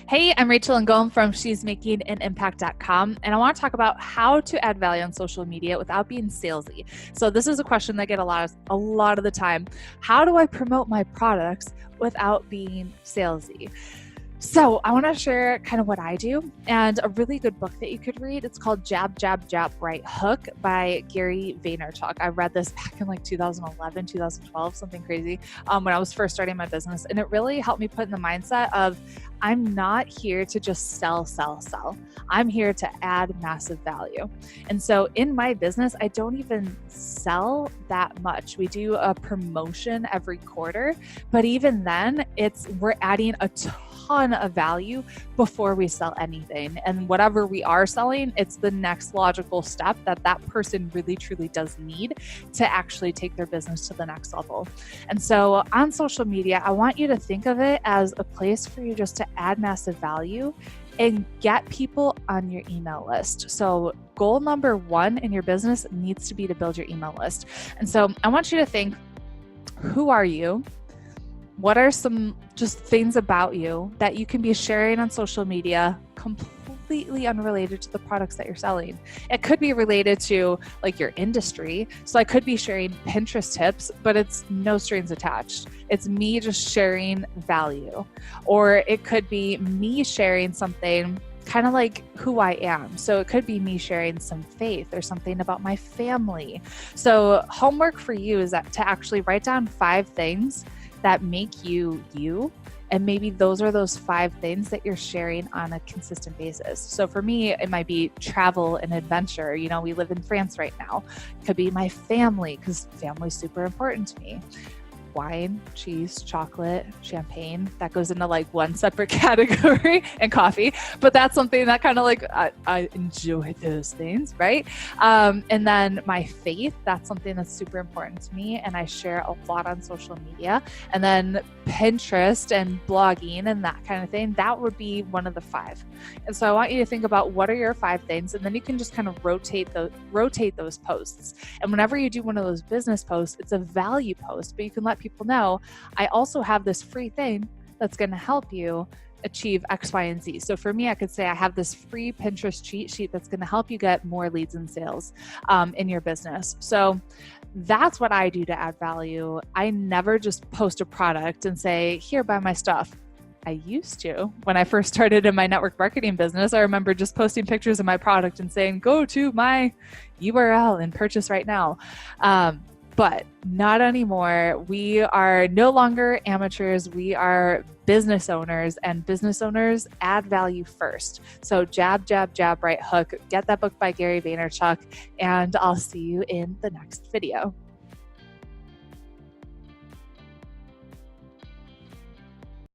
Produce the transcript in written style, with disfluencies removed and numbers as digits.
Hey, I'm Rachel Ngom from she's making an impact.com, and I want to talk about how to add value on social media without being salesy. So this is a question that I get a lot of the time. How do I promote my products without being salesy? So I want to share kind of what I do and a really good book that you could read. It's called Jab, Jab, Jab, Right Hook by Gary Vaynerchuk. I read this back in like 2011, 2012, something crazy, when I was first starting my business. And it really helped me put in the mindset of I'm not here to just sell. I'm here to add massive value. And so in my business, I don't even sell that much. We do a promotion every quarter, but even then we're adding a ton of value before we sell anything. And whatever we are selling, it's the next logical step that person really truly does need to actually take their business to the next level. And so on social media, I want you to think of it as a place for you just to add massive value and get people on your email list. So goal number one in your business needs to be to build your email list. And so I want you to think, who are you? What are some just things about you that you can be sharing on social media completely unrelated to the products that you're selling? It could be related to like your industry. So I could be sharing Pinterest tips, but it's no strings attached. It's me just sharing value. Or it could be me sharing something kind of like who I am. So it could be me sharing some faith or something about my family. So homework for you is that to actually write down 5 things that make you you. And maybe those are those 5 things that you're sharing on a consistent basis. So for me, it might be travel and adventure. You know, we live in France right now. It could be my family, because family is super important to me. Wine, cheese, chocolate, champagne, that goes into like one separate category, and coffee. But that's something that kind of like, I enjoy those things, right? And then my faith, that's something that's super important to me. And I share a lot on social media. And then Pinterest and blogging and that kind of thing, that would be one of the 5. And so I want you to think about what are your 5 things, and then you can just kind of rotate those posts. And whenever you do one of those business posts, it's a value post, but you can let people know, I also have this free thing that's going to help you achieve X, Y, and Z. So for me, I could say I have this free Pinterest cheat sheet that's going to help you get more leads and sales in your business. So that's what I do to add value. I never just post a product and say, here, buy my stuff. I used to. When I first started in my network marketing business, I remember just posting pictures of my product and saying, go to my URL and purchase right now. But not anymore. We are no longer amateurs. We are business owners, and business owners add value first. So jab, jab, jab, right hook. Get that book by Gary Vaynerchuk, and I'll see you in the next video.